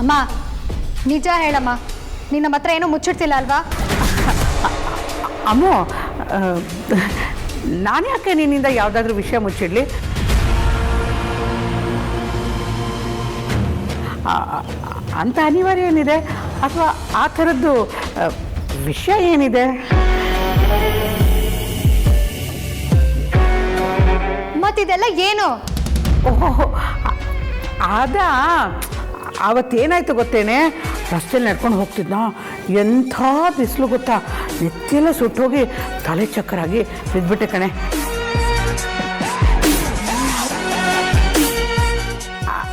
ಅಮ್ಮ ನಿಜ ಹೇಳಮ್ಮ, ನೀನು ನಮ್ಮ ಹತ್ರ ಏನೂ ಮುಚ್ಚಿಡ್ತಿಲ್ಲ ಅಲ್ವಾ? ಅಮ್ಮೋ, ನಾನು ಯಾಕೆ ನಿನ್ನಿಂದ ಯಾವುದಾದ್ರೂ ವಿಷಯ ಮುಚ್ಚಿಡಲಿ? ಅಂತ ಅನಿವಾರ್ಯ ಏನಿದೆ ಅಥವಾ ಆ ಥರದ್ದು ವಿಷಯ ಏನಿದೆ? ಮತ್ತಿದೆಲ್ಲ ಏನು? ಓಹೋ, ಅವತ್ತೇನಾಯ್ತು ಗೊತ್ತೇನೆ, ರಸ್ತೆಯಲ್ಲಿ ನಡ್ಕೊಂಡು ಹೋಗ್ತಿದ್ದ, ಎಂಥ ಬಿಸಿಲು ಗೊತ್ತಾ, ನೆತ್ತಿಯೆಲ್ಲ ಸುಟ್ಟೋಗಿ ತಲೆ ಚಕ್ಕರಾಗಿ ಬಿದ್ದುಬಿಟ್ಟೆ ಕಣೆ.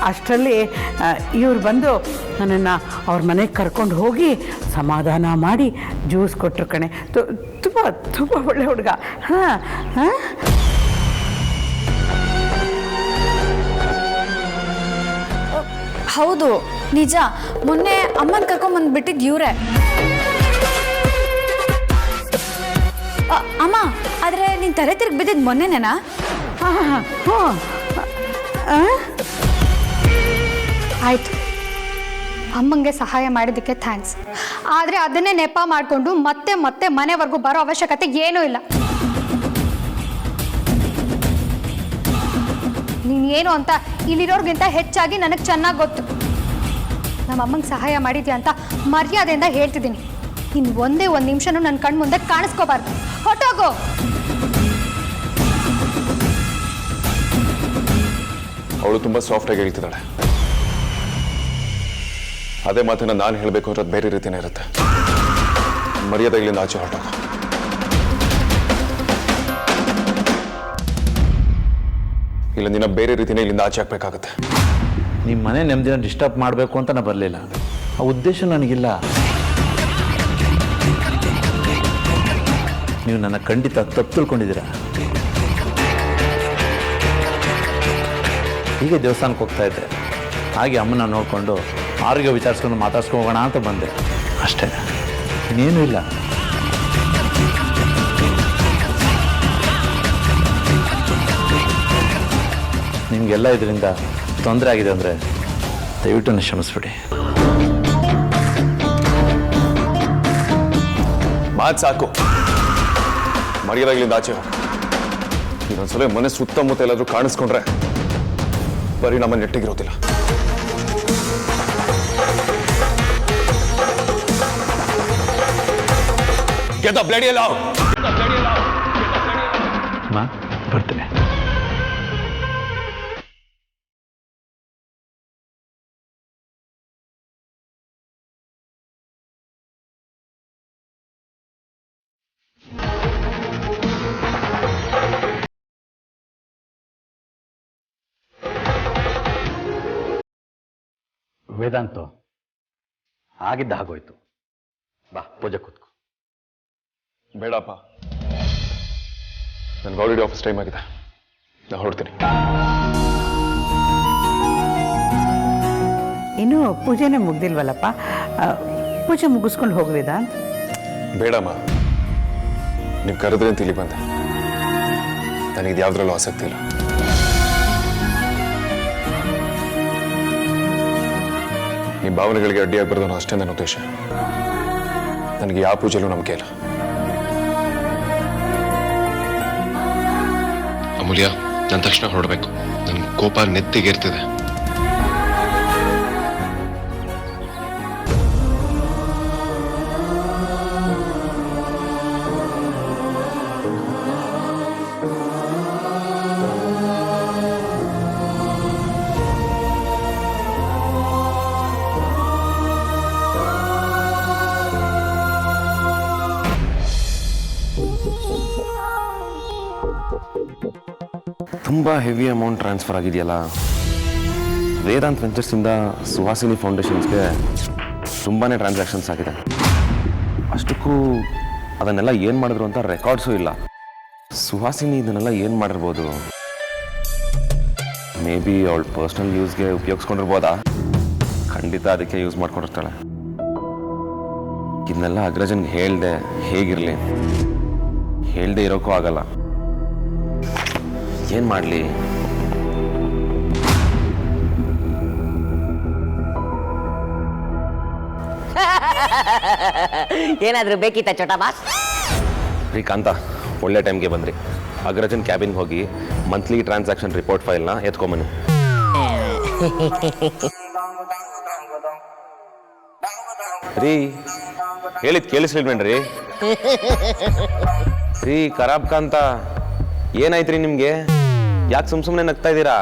ಅಷ್ಟರಲ್ಲಿ ಇವ್ರು ಬಂದು ನನ್ನನ್ನು ಅವ್ರ ಮನೆಗೆ ಕರ್ಕೊಂಡು ಹೋಗಿ ಸಮಾಧಾನ ಮಾಡಿ ಜ್ಯೂಸ್ ಕೊಟ್ಟರು ಕಣೆ. ತುಂಬ ತುಂಬ ಒಳ್ಳೆ ಹುಡುಗ. ಹಾಂ ಹಾಂ, ಹೌದು ನಿಜ. ಮೊನ್ನೆ ಅಮ್ಮನ ಕರ್ಕೊಂಬಂದ್ಬಿಟ್ಟಿದ್ದು ಇವರೇ. ಅಮ್ಮ, ಆದರೆ ನೀನು ತಲೆ ತಿರುಗಿ ಬಿದ್ದಿದ್ದು ಮೊನ್ನೆನೇನಾ? ಹಾಂ ಹಾಂ ಹಾಂ, ಆಯಿತು, ಅಮ್ಮಂಗೆ ಸಹಾಯ ಮಾಡಿದ್ದಕ್ಕೆ ಥ್ಯಾಂಕ್ಸ್. ಆದರೆ ಅದನ್ನೇ ನೆಪ ಮಾಡಿಕೊಂಡು ಮತ್ತೆ ಮತ್ತೆ ಮನೆವರೆಗೂ ಬರೋ ಅವಶ್ಯಕತೆ ಏನೂ ಇಲ್ಲ. ನೀನು ಏನು ಅಂತ ಇಲ್ಲಿರೋರ್ಗಿಂತ ಹೆಚ್ಚಾಗಿ ನನಗೆ ಚೆನ್ನಾಗಿ ಗೊತ್ತು. ನಮ್ಮ ಅಮ್ಮಂಗೆ ಸಹಾಯ ಮಾಡಿದ್ಯಾ ಅಂತ ಮರ್ಯಾದೆಯಿಂದ ಹೇಳ್ತಿದ್ದೀನಿ. ಇನ್ನು ಒಂದೇ ಒಂದು ನಿಮಿಷನೂ ನನ್ನ ಕಣ್ಣು ಮುಂದೆ ಕಾಣಿಸ್ಕೋಬಾರ್ದು. ಹೊಟ್ಟೋಗು. ಅವಳು ತುಂಬ ಸಾಫ್ಟಾಗಿ ಹೇಳ್ತಿದ್ದಾಳೆ. ಅದೇ ಮಾತನ್ನ ನಾನು ಹೇಳಬೇಕು ಅನ್ನೋದು ಬೇರೆ ರೀತಿಯೇ ಇರುತ್ತೆ. ಮರ್ಯಾದೆಗಳಿಂದ ಆಚೆ ಹೊರಟೋಗ. ಇಲ್ಲ ನಿನ್ನ ಬೇರೆ ರೀತಿಯೇ ಇಲ್ಲಿಂದ ಆಚೆ ಹಾಕ್ಬೇಕಾಗುತ್ತೆ. ನಿಮ್ಮ ಮನೆ ನೆಮ್ಮದಿನ ಡಿಸ್ಟರ್ಬ್ ಮಾಡಬೇಕು ಅಂತ ನಾನು ಬರಲಿಲ್ಲ. ಆ ಉದ್ದೇಶ ನನಗಿಲ್ಲ. ನೀವು ನನ್ನ ಖಂಡಿತ ತಪ್ಪು ತಿಳ್ಕೊಂಡಿದ್ದೀರಾ. ಹೀಗೆ ದೇವಸ್ಥಾನಕ್ಕೆ ಹೋಗ್ತಾ ಇದ್ದೆ, ಹಾಗೆ ಅಮ್ಮನ ನೋಡಿಕೊಂಡು ಆರೋಗ್ಯ ವಿಚಾರಿಸ್ಕೊಂಡು ಮಾತಾಡ್ಸ್ಕೊಂಡು ಹೋಗೋಣ ಅಂತ ಬಂದೆ ಅಷ್ಟೇ, ಇನ್ನೇನೂ ಇಲ್ಲ. ನಿಮಗೆಲ್ಲ ಇದರಿಂದ ತೊಂದರೆ ಆಗಿದೆ ಅಂದರೆ ದಯವಿಟ್ಟು ನನ್ನ ಕ್ಷಮಿಸ್ಬಿಡಿ. ಮಾತು ಸಾಕು, ಮರ್ಯಾದೆಗಳಿಂದ ಆಚೆ ಹೋಗು. ಇನ್ನೊಂದ್ಸಲ ಮನೆ ಸುತ್ತಮುತ್ತ ಎಲ್ಲಾದ್ರೂ ಕಾಣಿಸ್ಕೊಂಡ್ರೆ ಪರಿಣಾಮ ನೆಟ್ಟಿಗಿರೋದಿಲ್ಲ. Get the bloody hell out! Get the bloody hell out! ಮಾ, ಬರ್ತೀನಿ. ವೇದಾಂತು, ಆಗಿದ್ದ ಹಾಗೋಯ್ತು. ಬಾ, ಪೂಜೆ ಕೂತ್ಕೋ. ಬೇಡಪ್ಪ, ನನಗೆ ಆಲ್ರೆಡಿ ಆಫೀಸ್ ಟೈಮ್ ಆಗಿದೆ, ನಾನು ಹೊರಡ್ತೀನಿ. ಇನ್ನೂ ಪೂಜೆನೇ ಮುಗ್ದಿಲ್ವಲ್ಲಪ್ಪ, ಪೂಜೆ ಮುಗಿಸ್ಕೊಂಡು ಹೋಗ್ಲಿದಾ? ಬೇಡಮ್ಮ, ನೀವು ಕರೆದ್ರೆ ಅಂತ ಇಲ್ಲಿ ಬಂದೆ. ನನಗೆ ಯಾವುದ್ರಲ್ಲೂ ಆಸಕ್ತಿ ಇಲ್ಲ. ನಿಮ್ಮ ಭಾವನೆಗಳಿಗೆ ಅಡ್ಡಿಯಾಗಬಾರ್ದು ಅನ್ನೋ ಅಷ್ಟೇ ನನ್ನ ಉದ್ದೇಶ. ನನಗೆ ಯಾವ ಪೂಜೆಲೂ ನಂಬಿಕೆ ಇಲ್ಲ. ಅಮೂಲ್ಯ, ನನ್ನ ತಕ್ಷಣ ಹೊರಡಬೇಕು. ನನ್ನ ಕೋಪ ನೆತ್ತಿಗೇರ್ತಿದೆ. ತುಂಬ ಹೆವಿ ಅಮೌಂಟ್ ಟ್ರಾನ್ಸ್ಫರ್ ಆಗಿದೆಯಲ್ಲ. ವೇದಾಂತ್ ವೆಂಚರ್ಸಿಂದ ಸುಹಾಸಿನಿ ಫೌಂಡೇಶನ್ಸ್ಗೆ ತುಂಬಾ ಟ್ರಾನ್ಸಾಕ್ಷನ್ಸ್ ಆಗಿದೆ. ಅಷ್ಟಕ್ಕೂ ಅದನ್ನೆಲ್ಲ ಏನು ಮಾಡಿದ್ರು ಅಂತ ರೆಕಾರ್ಡ್ಸು ಇಲ್ಲ. ಸುಹಾಸಿನಿ ಇದನ್ನೆಲ್ಲ ಏನು ಮಾಡಿರ್ಬೋದು? ಮೇ ಬಿ ಅವಳು ಪರ್ಸ್ನಲ್ ಯೂಸ್ಗೆ ಉಪಯೋಗಿಸ್ಕೊಂಡಿರ್ಬೋದಾ? ಖಂಡಿತ ಅದಕ್ಕೆ ಯೂಸ್ ಮಾಡ್ಕೊಂಡಿರ್ತಾಳೆ. ಇದನ್ನೆಲ್ಲ ಅಗ್ರಜನ್ಗೆ ಹೇಳ್ದೆ ಹೇಗಿರಲಿ? ಹೇಳ್ದೆ ಇರೋಕ್ಕೂ ಆಗಲ್ಲ. ಏನು ಮಾಡಲಿ? ಏನಾದರೂ ಬೇಕಿತ್ತ ಚೋಟ ಬಾಸ್? ರೀ ಕಾಂತ, ಒಳ್ಳೆ ಟೈಮ್ಗೆ ಬಂದ್ರಿ. ಅಗ್ರಜನ್ ಕ್ಯಾಬಿನ್ಗೆ ಹೋಗಿ ಮಂತ್ಲಿ ಟ್ರಾನ್ಸಾಕ್ಷನ್ ರಿಪೋರ್ಟ್ ಫೈಲ್ನ ಎತ್ಕೊಂಬನ್ನಿ. ರೀ ಹೇಳಿದ್ ಕೇಳಿಸ್ಲಿಲ್ವೇನ್ರಿ? ರೀ ಖರಾಬ್ ಕಾಂತ, ಏನಾಯ್ತ್ರಿ ನಿಮ್ಗೆ? ಯಾಕೆ ಸುಮ್ಮನೆ ನಗ್ತಾ ಇದ್ದೀರಾ?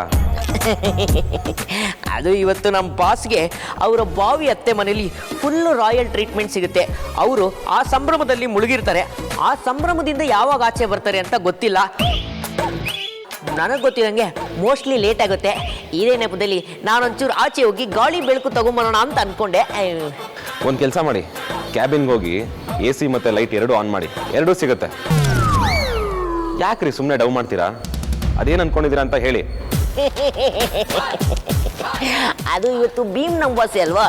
ಅದು ಇವತ್ತು ನಮ್ಮ ಬಾಸ್ಗೆ ಅವರ ಬಾವಿ ಅತ್ತೆ ಮನೇಲಿ ಫುಲ್ಲು ರಾಯಲ್ ಟ್ರೀಟ್ಮೆಂಟ್ ಸಿಗುತ್ತೆ. ಅವರು ಆ ಸಂಭ್ರಮದಲ್ಲಿ ಮುಳುಗಿರ್ತಾರೆ. ಆ ಸಂಭ್ರಮದಿಂದ ಯಾವಾಗ ಆಚೆ ಬರ್ತಾರೆ ಅಂತ ಗೊತ್ತಿಲ್ಲ. ನನಗೆ ಗೊತ್ತಿರಂಗೆ ಮೋಸ್ಟ್ಲಿ ಲೇಟ್ ಆಗುತ್ತೆ. ಇದೇ ನೆಪದಲ್ಲಿ ನಾನೊಂಚೂರು ಆಚೆ ಹೋಗಿ ಗಾಳಿ ಬೆಳಕು ತಗೊಂಬರೋಣ ಅಂತ ಅಂದ್ಕೊಂಡೆ. ಒಂದು ಕೆಲಸ ಮಾಡಿ, ಕ್ಯಾಬಿನ್ಗೆ ಹೋಗಿ AC ಮತ್ತು ಲೈಟ್ ಎರಡೂ ಆನ್ ಮಾಡಿ, ಎರಡೂ ಸಿಗುತ್ತೆ. ಯಾಕ್ರಿ ಸುಮ್ಮನೆ ಡವ್ ಮಾಡ್ತೀರಾ? ಅದೇನು ಅನ್ಕೊಂಡಿದ್ದೀರಾ ಅಂತ ಹೇಳಿ. ಅದು ಇವತ್ತು ಭೀಮ್ ನಂಬಾಸೆ ಅಲ್ವಾ?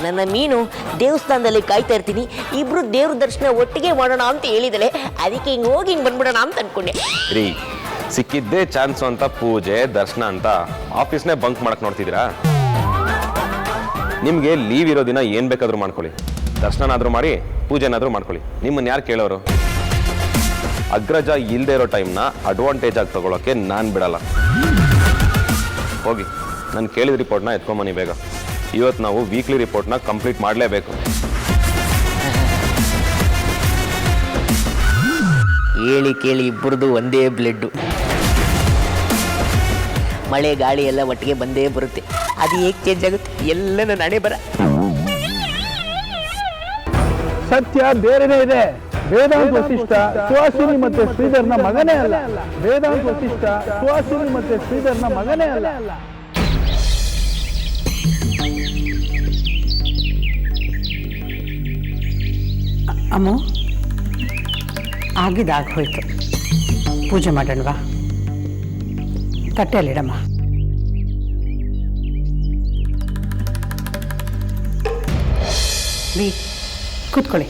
ನನ್ನ ಮೀನು ದೇವಸ್ಥಾನದಲ್ಲಿ ಕಾಯ್ತಾ ಇರ್ತೀನಿ, ಇಬ್ರು ದೇವ್ರ ದರ್ಶನ ಒಟ್ಟಿಗೆ ಮಾಡೋಣ ಅಂತ ಹೇಳಿದಳೆ. ಅದಕ್ಕೆ ಹಿಂಗೆ ಹೋಗಿ ಹಿಂಗೆ ಬಂದ್ಬಿಡೋಣ ಅಂತ ಅನ್ಕೊಂಡೆ. ರೀ ಸಿಕ್ಕಿದ್ದೇ ಚಾನ್ಸು ಅಂತ ಪೂಜೆ ದರ್ಶನ ಅಂತ ಆಫೀಸ್ನೇ ಬಂಕ್ ಮಾಡಕ್ ನೋಡ್ತಿದ್ದೀರಾ? ನಿಮಗೆ ಲೀವ್ ಇರೋ ದಿನ ಏನು ಬೇಕಾದರೂ ಮಾಡ್ಕೊಳ್ಳಿ, ದರ್ಶನನಾದರೂ ಮಾಡಿ ಪೂಜೆನಾದರೂ ಮಾಡ್ಕೊಳ್ಳಿ. ನಿಮ್ಮನ್ನು ಯಾರು ಕೇಳೋರು? ಅಗ್ರಜ ಇಲ್ಲದೆ ಇರೋ ಟೈಮ್ನ ಅಡ್ವಾಂಟೇಜ್ ಆಗಿ ತಗೊಳ್ಳೋಕ್ಕೆ ನಾನು ಬಿಡಲ್ಲ. ಹೋಗಿ ನಾನು ಕೇಳಿದ ರಿಪೋರ್ಟ್ನ ಎತ್ಕೊಂಬನ್ನಿ ಬೇಗ. ಇವತ್ತು ನಾವು ವೀಕ್ಲಿ ರಿಪೋರ್ಟ್ನ ಕಂಪ್ಲೀಟ್ ಮಾಡಲೇಬೇಕು. ಹೇಳಿ ಕೇಳಿ ಇಬ್ಬರದು ಒಂದೇ ಬ್ಲಡ್ಡು. ಮಳೆ ಗಾಳಿ ಎಲ್ಲ ಒಟ್ಟಿಗೆ ಬಂದೇ ಬರುತ್ತೆ. ಅದು ಹೇಗೆ ಚೇಂಜ್ ಆಗುತ್ತೆ ಎಲ್ಲ ನನ್ನ ಹಣೆ ಬರ. ಸತ್ಯ ಬೇರೆನೇ ಇದೆ. ವೇದಾಂತ್ ವಸಿಷ್ಠ ಸುಹಾಸಿನಿ ಮತ್ತೆ ಶ್ರೀಧರ್ನ ಮಗನೇ ಅಲ್ಲ. ವೇದಾಂತ್ ವಸಿಷ್ಠ ಸುಹಾಸಿನಿ ಮತ್ತೆ ಶ್ರೀಧರ್ನ ಮಗನೇ ಅಲ್ಲ. ಅಮ್ಮ, ಆಗಿದಾಗ ಹೋಯ್ತು. ಪೂಜೆ ಮಾಡೋಣವಾ? ತಟ್ಟೆಯಲ್ಲಿಡಮ್ಮ. ಬಿ ಕೂತ್ಕೊಳ್ಳಿ.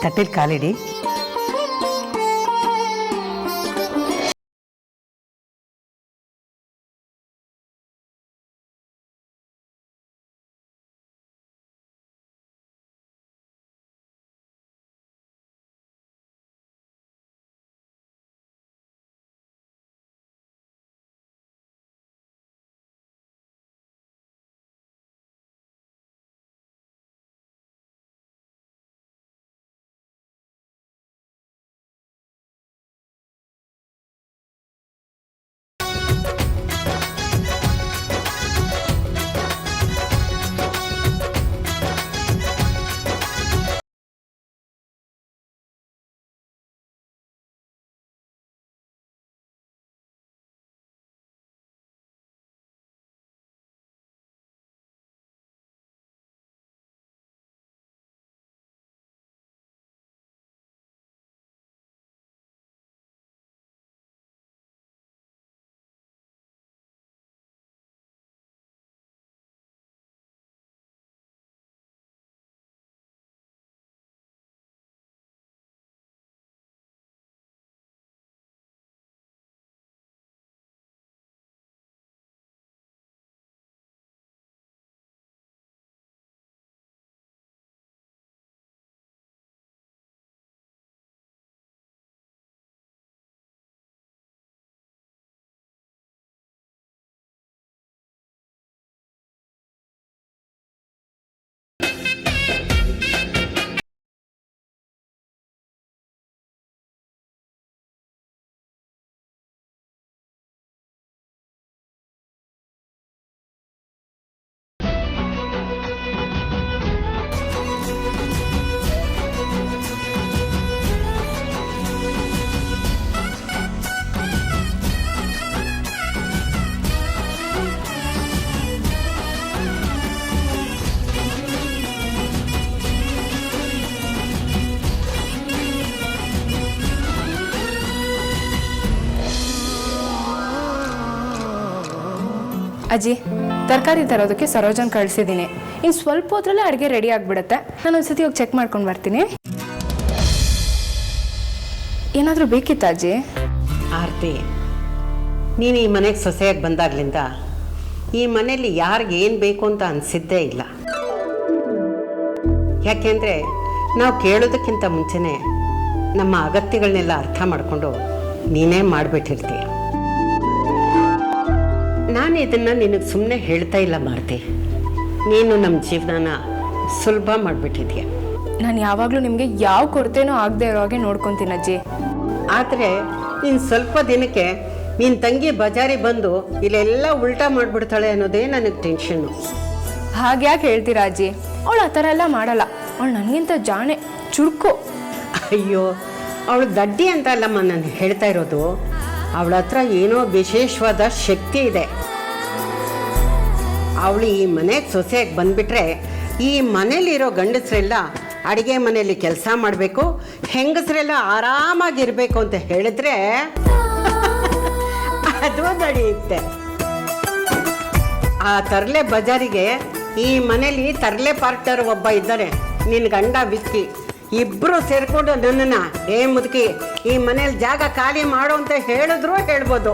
ತಟ್ಟೆಲಿ ಕಾಲಿಡಿ. ಅಜ್ಜಿ, ತರಕಾರಿ ತರೋದಕ್ಕೆ ಸರೋಜನ್ ಕಳಿಸಿದ್ದೀನಿ. ಇನ್ನು ಸ್ವಲ್ಪ ಹೊತ್ತರಲ್ಲೇ ಅಡುಗೆ ರೆಡಿ ಆಗಿಬಿಡುತ್ತೆ. ನಾನು ಒಂದ್ಸತಿ ಹೋಗಿ ಚೆಕ್ ಮಾಡ್ಕೊಂಡು ಬರ್ತೀನಿ. ಏನಾದರೂ ಬೇಕಿತ್ತಾ ಅಜ್ಜಿ? ಆರತಿ, ನೀನು ಈ ಮನೆಗೆ ಸೊಸೆಯಾಗಿ ಬಂದಾಗ್ಲಿಂದ ಈ ಮನೇಲಿ ಯಾರಿಗೆ ಏನು ಬೇಕು ಅಂತ ಅನಿಸಿದ್ದೇ ಇಲ್ಲ. ಯಾಕೆಂದರೆ ನಾವು ಕೇಳೋದಕ್ಕಿಂತ ಮುಂಚೆನೇ ನಮ್ಮ ಅಗತ್ಯಗಳನ್ನೆಲ್ಲ ಅರ್ಥ ಮಾಡಿಕೊಂಡು ನೀನೇ ಮಾಡಿಬಿಟ್ಟಿರ್ತೀಯ. ನಾನು ಇದನ್ನು ನಿನಗೆ ಸುಮ್ಮನೆ ಹೇಳ್ತಾ ಇಲ್ಲ ಮಾರ್ತಿ, ನೀನು ನಮ್ಮ ಜೀವನನ ಸುಲಭ ಮಾಡಿಬಿಟ್ಟಿದ್ಯಾ. ನಾನು ಯಾವಾಗಲೂ ನಿಮಗೆ ಯಾವ ಕೊರತೆನೂ ಆಗದೆ ಇರೋ ಹಾಗೆ ನೋಡ್ಕೊತೀನಿ ಅಜ್ಜಿ. ಆದರೆ ಇನ್ನು ಸ್ವಲ್ಪ ದಿನಕ್ಕೆ ನಿನ್ನ ತಂಗಿ ಬಜಾರಿ ಬಂದು ಇಲ್ಲೆಲ್ಲ ಉಲ್ಟಾ ಮಾಡಿಬಿಡ್ತಾಳೆ ಅನ್ನೋದೇ ನನಗೆ ಟೆನ್ಷನ್ನು. ಹಾಗ್ಯಾಕೆ ಹೇಳ್ತೀರಾ ಅಜ್ಜಿ? ಅವಳು ಆ ಥರ ಎಲ್ಲ ಮಾಡಲ್ಲ. ಅವಳು ನನಗಿಂತ ಜಾಣೆ, ಚುರುಕು. ಅಯ್ಯೋ, ಅವಳು ದಡ್ಡಿ ಅಂತ ಅಲ್ಲಮ್ಮ ನಾನು ಹೇಳ್ತಾ ಇರೋದು. ಅವಳ ಹತ್ರ ಏನೋ ವಿಶೇಷವಾದ ಶಕ್ತಿ ಇದೆ. ಅವಳು ಈ ಮನೆಗೆ ಸೊಸೆಯಾಗಿ ಬಂದುಬಿಟ್ರೆ ಈ ಮನೇಲಿರೋ ಗಂಡಸರೆಲ್ಲ ಅಡುಗೆ ಮನೆಯಲ್ಲಿ ಕೆಲಸ ಮಾಡಬೇಕು, ಹೆಂಗಸರೆಲ್ಲ ಆರಾಮಾಗಿರಬೇಕು ಅಂತ ಹೇಳಿದ್ರೆ ಅದು ನಡೆಯುತ್ತೆ. ಆ ತರಲೆ ಬಜಾರಿಗೆ ಈ ಮನೇಲಿ ತರಲೆ ಪಾರ್ಟರ್ ಒಬ್ಬ ಇದ್ದಾರೆ, ನಿನ್ನ ಗಂಡ ವಿಕ್ಕಿ. ಇಬ್ಬರು ಸೇರಿಕೊಂಡು ನನ್ನನ್ನು ಮುದುಕಿ ಈ ಮನೇಲಿ ಜಾಗ ಖಾಲಿ ಮಾಡು ಅಂತ ಹೇಳಿದ್ರು ಹೇಳ್ಬೋದು.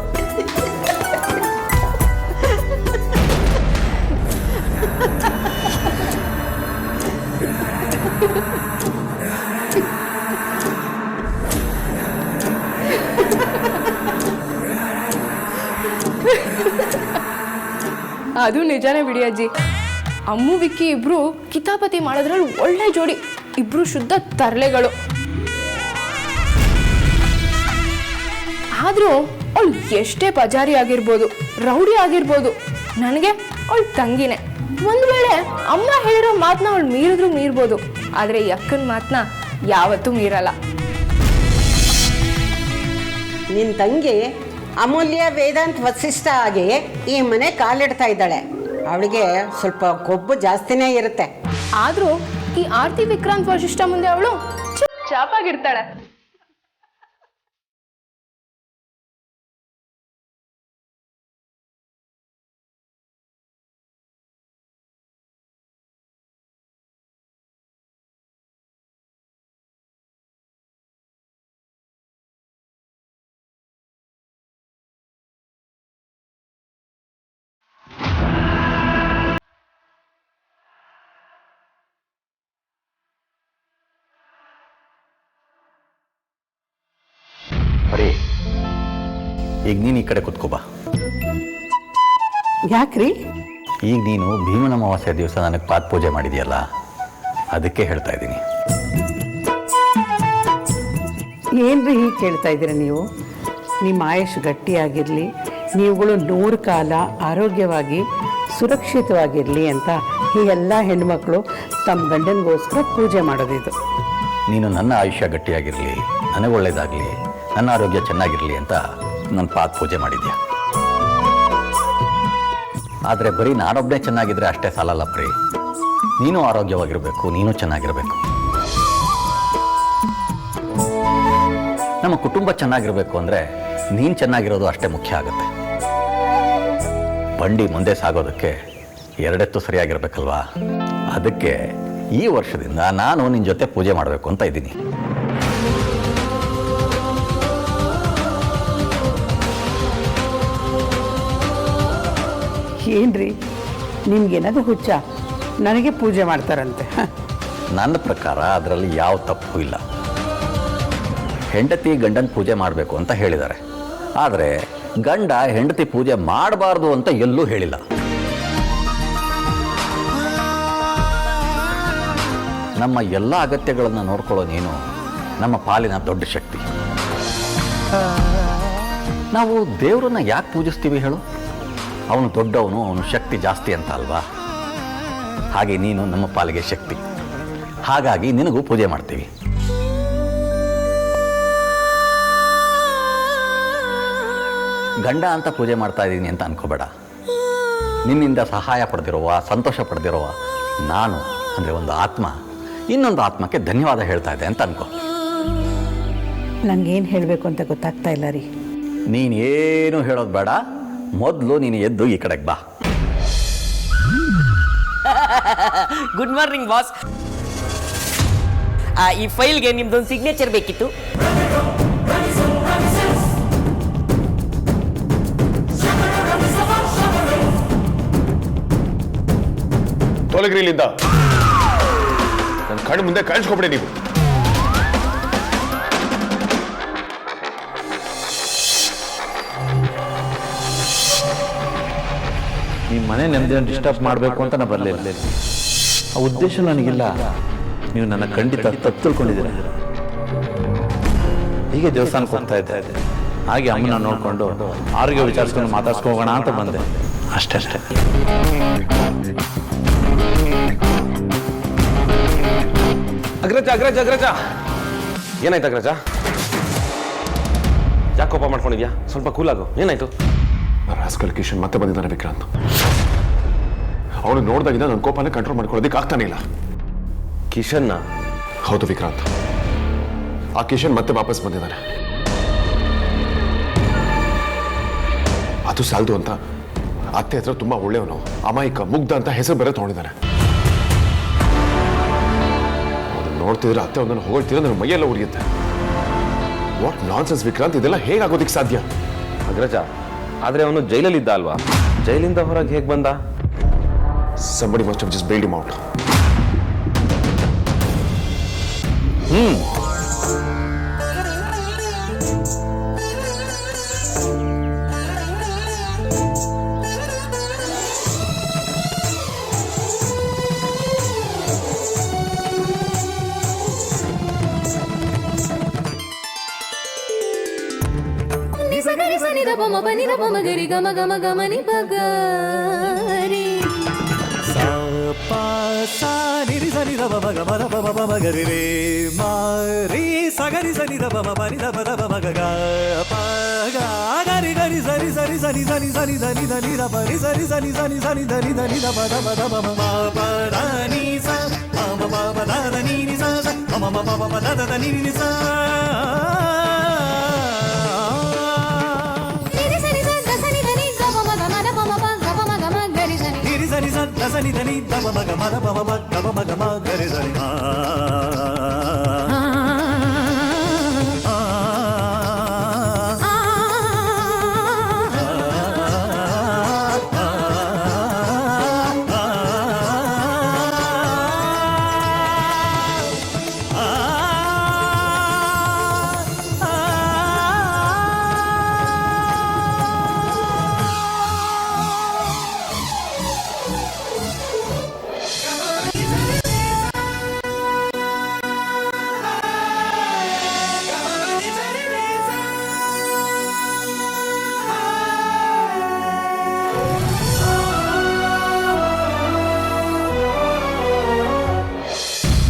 ಅದು ನಿಜಾನೇ ಬಿಡಿ ಅಜ್ಜಿ. ಅಮ್ಮು ವಿಕ್ಕಿ ಇಬ್ರು ಕಿತಾಪತಿ ಮಾಡೋದ್ರಲ್ಲಿ ಒಳ್ಳೆ ಜೋಡಿ. ಇಬ್ರು ಶುದ್ಧ ತರಲೆಗಳು. ಆದರೂ ಅವಳು ಎಷ್ಟೇ ಪಜಾರಿ ಆಗಿರ್ಬೋದು, ರೌಡಿ ಆಗಿರ್ಬೋದು, ನನಗೆ ಅವಳು ತಂಗಿನೇ. ಒಂದು ವೇಳೆ ಅಮ್ಮ ಹೇಳಿರೋ ಮಾತನ್ನ ಅವಳು ಮೀರಿದ್ರು ಮೀರ್ಬೋದು, ಆದರೆ ಈ ಅಕ್ಕನ ಮಾತನ್ನ ಯಾವತ್ತೂ ಮೀರಲ್ಲ. ನಿನ್ನ ತಂಗಿ ಅಮೂಲ್ಯ ವೇದಾಂತ್ ವಸಿಷ್ಠ ಆಗಿ ಈ ಮನೆ ಕಾಲಿಡ್ತಾ ಇದ್ದಾಳೆ. ಅವಳಿಗೆ ಸ್ವಲ್ಪ ಕೊಬ್ಬು ಜಾಸ್ತಿನೇ ಇರುತ್ತೆ. ಆದರೂ ಈ ಆರ್ತಿ ವಿಕ್ರಾಂತ್ ವಶಿಷ್ಠ ಮುಂದೆ ಅವಳು ಚಾಪಾಗಿರ್ತಾಳೆ. ಬರೀ ಈಗ ನೀನು ಈ ಕಡೆ ಕುತ್ಕೋಬಾ. ಯಾಕ್ರಿ? ಈಗ ನೀನು ಭೀಮನ ಅಮಾವಾಸ್ಯೆ ದಿವಸ ನನಗೆ ಪಾದ ಪೂಜೆ ಮಾಡಿದೆಯಲ್ಲ, ಅದಕ್ಕೆ ಹೇಳ್ತಾ ಇದ್ದೀನಿ. ಏನ್ರಿ ಹೀಗೆ ಕೇಳ್ತಾ ಇದ್ದೀರ ನೀವು? ನಿಮ್ಮ ಆಯುಷ್ ಗಟ್ಟಿಯಾಗಿರಲಿ, ನೀವುಗಳು 100 ಕಾಲ ಆರೋಗ್ಯವಾಗಿ ಸುರಕ್ಷಿತವಾಗಿರಲಿ ಅಂತ ಈ ಎಲ್ಲ ಹೆಣ್ಮಕ್ಳು ತಮ್ಮ ಗಂಡನಿಗೋಸ್ಕರ ಪೂಜೆ ಮಾಡೋದಿದು. ನೀನು ನನ್ನ ಆಯುಷ್ಯ ಗಟ್ಟಿಯಾಗಿರಲಿ, ನನಗೆ ಒಳ್ಳೆಯದಾಗಲಿ, ನನ್ನ ಆರೋಗ್ಯ ಚೆನ್ನಾಗಿರಲಿ ಅಂತ ನನ್ನ ಪಾದ ಪೂಜೆ ಮಾಡಿದ್ಯಾ. ಆದರೆ ಬರೀ ನಾನೊಬ್ಬನೇ ಚೆನ್ನಾಗಿದ್ರೆ ಅಷ್ಟೇ ಸಾಲಲ್ಲ ಪ್ರೀ. ನೀನು ಆರೋಗ್ಯವಾಗಿರಬೇಕು, ನೀನು ಚೆನ್ನಾಗಿರಬೇಕು. ನಮ್ಮ ಕುಟುಂಬ ಚೆನ್ನಾಗಿರಬೇಕು ಅಂದರೆ ನೀನು ಚೆನ್ನಾಗಿರೋದು ಅಷ್ಟೇ ಮುಖ್ಯ ಆಗುತ್ತೆ. ಬಂಡಿ ಮುಂದೆ ಸಾಗೋದಕ್ಕೆ ಎರಡೆತ್ತು ಸರಿಯಾಗಿರ್ಬೇಕಲ್ವಾ? ಅದಕ್ಕೆ ಈ ವರ್ಷದಿಂದ ನಾನು ನಿನ್ನ ಜೊತೆ ಪೂಜೆ ಮಾಡಬೇಕು ಅಂತ ಇದ್ದೀನಿ. ಏನ್ರಿ ನಿಮ್ಗೇನಾದ್ರು ಹುಚ್ಚ? ನನಗೆ ಪೂಜೆ ಮಾಡ್ತಾರಂತೆ. ನನ್ನ ಪ್ರಕಾರ ಅದರಲ್ಲಿ ಯಾವ ತಪ್ಪು ಇಲ್ಲ. ಹೆಂಡತಿ ಗಂಡನ ಪೂಜೆ ಮಾಡಬೇಕು ಅಂತ ಹೇಳಿದ್ದಾರೆ, ಆದರೆ ಗಂಡ ಹೆಂಡತಿ ಪೂಜೆ ಮಾಡಬಾರ್ದು ಅಂತ ಎಲ್ಲೂ ಹೇಳಿಲ್ಲ. ನಮ್ಮ ಎಲ್ಲ ಅಗತ್ಯಗಳನ್ನು ನೋಡ್ಕೊಳ್ಳೋ ನೀನು ನಮ್ಮ ಪಾಲಿನ ದೊಡ್ಡ ಶಕ್ತಿ. ನಾವು ದೇವರನ್ನ ಯಾಕೆ ಪೂಜಿಸ್ತೀವಿ ಹೇಳು? ಅವನು ದೊಡ್ಡವನು, ಅವನು ಶಕ್ತಿ ಜಾಸ್ತಿ ಅಂತ ಅಲ್ವಾ? ಹಾಗೆ ನೀನು ನಮ್ಮ ಪಾಲಿಗೆ ಶಕ್ತಿ. ಹಾಗಾಗಿ ನಿನಗೂ ಪೂಜೆ ಮಾಡ್ತೀವಿ. ಗಂಡ ಅಂತ ಪೂಜೆ ಮಾಡ್ತಾ ಇದ್ದೀನಿ ಅಂತ ಅನ್ಕೋಬೇಡ. ನಿನ್ನಿಂದ ಸಹಾಯ ಪಡೆದಿರುವ, ಸಂತೋಷ ಪಡೆದಿರುವ ನಾನು ಅಂದರೆ ಒಂದು ಆತ್ಮ ಇನ್ನೊಂದು ಆತ್ಮಕ್ಕೆ ಧನ್ಯವಾದ ಹೇಳ್ತಾ ಇದೆ ಅಂತ ಅನ್ಕೋ. ನನಗೇನು ಹೇಳಬೇಕು ಅಂತ ಗೊತ್ತಾಗ್ತಾ ಇಲ್ಲ ರೀ. ನೀನೇನು ಹೇಳೋದು ಬೇಡ, ಮೊದಲು ನೀನು ಎದ್ದು ಈ ಕಡೆಗೆ ಬಾ. Good morning boss. ಈ ಫೈಲ್ಗೆ ನಿಮ್ದೊಂದು ಸಿಗ್ನೇಚರ್ ಬೇಕಿತ್ತು. ತೊಲಗ್ರಿ ಇಲ್ಲಿಂದ. ನನ್ನ ಕಣ್ಣು ಮುಂದೆ ಕಾಣಿಸ್ಕೊಬಿಡಿ ನೀವು. ನಿಮ್ಮ ಮನೆ ನೆಮ್ಮದಿಯನ್ನು ಡಿಸ್ಟರ್ಬ್ ಮಾಡಬೇಕು ಅಂತ ನಾನು ಬರಲಿಲ್ಲ. ಆ ಉದ್ದೇಶ ನನಗಿಲ್ಲ. ನೀವು ನನ್ನ ಖಂಡಿತ ತಪ್ಪು ತಿಳ್ಕೊಂಡಿದ್ದೀರ. ಹೀಗೆ ದೇವಸ್ಥಾನಕ್ಕೆ ಹೋಗ್ತಾ ಇದ್ದೆ, ಹಾಗೆ ಅಮ್ಮನ ನೋಡಿಕೊಂಡು ಆರೋಗ್ಯ ವಿಚಾರಿಸ್ಕೊಂಡು ಮಾತಾಡ್ಸ್ಕೋಗೋಣ ಅಂತ ಬಂದೆ, ಅಷ್ಟೇ. ಅಗ್ರಜ ಅಗ್ರಜ ಅಗ್ರಜ ಏನಾಯ್ತು ಅಗ್ರಜ? ಯಾಕೆ ಕೋಪ ಮಾಡ್ಕೊಂಡಿದ್ಯಾ? ಸ್ವಲ್ಪ ಕೂಲ್ ಆಗು. ಏನಾಯ್ತು? ರಾಸ್ಕಲ್ ಕಿಶನ್ ಮತ್ತೆ ಬಂದಿದ್ದಾನೆ ವಿಕ್ರಾಂತ್. ಅವನು ನೋಡಿದಾಗಿಂದ ನನ್ನ ಕೋಪನ ಕಂಟ್ರೋಲ್ ಮಾಡ್ಕೊಳ್ಳೋದಕ್ಕೆ ಆಗ್ತಾನೆ ಇಲ್ಲ. ಕಿಶನ್ನ? ಹೌದು ವಿಕ್ರಾಂತ್, ಆ ಕಿಶನ್ ಮತ್ತೆ ವಾಪಸ್ ಬಂದಿದ್ದಾನೆ. ಅದು ಸಾಲದು ಅಂತ ಅತ್ತೆ ಹತ್ರ ತುಂಬಾ ಒಳ್ಳೆಯವನು, ಅಮಾಯಕ, ಮುಗ್ಧ ಅಂತ ಹೆಸರು ಬೇರೆ ತಗೊಂಡಿದ್ದಾನೆ. ನೋಡ್ತಿದ್ರೆ ಅತ್ತೆ ಒಂದನ್ನು ಹೊಗಳ್ತಿದ್ರೆ ನನ್ನ ಮೈಯೆಲ್ಲ ಉರಿಯುತ್ತೆ. ವಾಟ್ ನಾನ್ಸೆನ್ಸ್ ವಿಕ್ರಾಂತ್, ಇದೆಲ್ಲ ಹೇಗಾಗೋದಿಕ್ಕೆ ಸಾಧ್ಯ? ಅಗ್ರಜ, ಆದ್ರೆ ಅವನು ಜೈಲಲ್ಲಿದ್ದ ಅಲ್ವಾ? ಜೈಲಿಂದ ಹೊರಗೆ ಹೇಗೆ ಬಂದ? Somebody must have just bailed him out.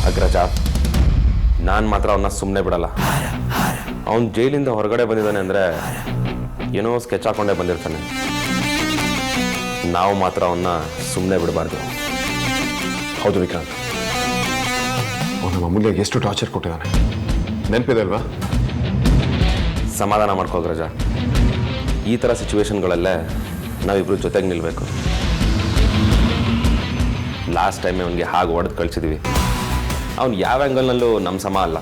ಅಗ್ರಜ, ನಾನು ಮಾತ್ರ ಅವನ್ನ ಸುಮ್ಮನೆ ಬಿಡಲ್ಲ. ಅವನು ಜೈಲಿಂದ ಹೊರಗಡೆ ಬಂದಿದ್ದಾನೆ ಅಂದರೆ ಏನೋ ಸ್ಕೆಚ್ ಹಾಕೊಂಡೇ ಬಂದಿರ್ತಾನೆ. ನಾವು ಮಾತ್ರ ಅವನ್ನ ಸುಮ್ಮನೆ ಬಿಡಬಾರ್ದು. ಹೌದು ವಿಕ್ರಾಂತ್, ಅವನು ನಮ್ಮ ಅಮೂಲ್ಯ ಎಷ್ಟು ಟಾರ್ಚರ್ ಕೊಟ್ಟಿದ್ದಾನೆ ನೆನಪಿದೆ ಅಲ್ವಾ? ಸಮಾಧಾನ ಮಾಡ್ಕೋ ಅಗ್ರಜ. ಈ ಥರ ಸಿಚುವೇಶನ್ಗಳಲ್ಲೇ ನಾವಿಬ್ರು ಜೊತೆಗೆ ನಿಲ್ಲಬೇಕು. ಲಾಸ್ಟ್ ಟೈಮ್ ಅವನಿಗೆ ಹಾಗೆ ಹೊಡೆದು ಕಳಿಸಿದ್ವಿ. ಅವ್ನು ಯಾವ ಆ್ಯಂಗಲ್ನಲ್ಲೂ ನಮ್ಮ ಸಮ ಅಲ್ಲ.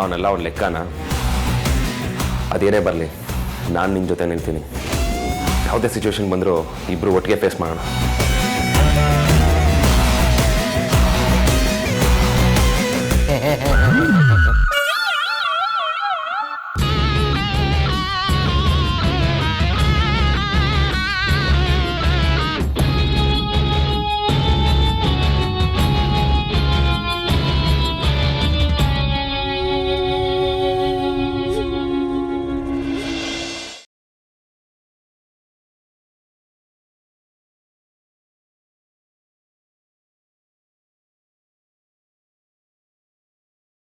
ಅವನೆಲ್ಲ ಅವ್ನ ಲೆಕ್ಕನ. ಅದೇನೇ ಬರಲಿ, ನಾನು ನಿನ್ನ ಜೊತೆ ನಿಲ್ತೀನಿ. ಯಾವುದೇ ಸಿಚುವೇಶನ್ ಬಂದರೂ ಇಬ್ಬರು ಒಟ್ಟಿಗೆ ಫೇಸ್ ಮಾಡೋಣ.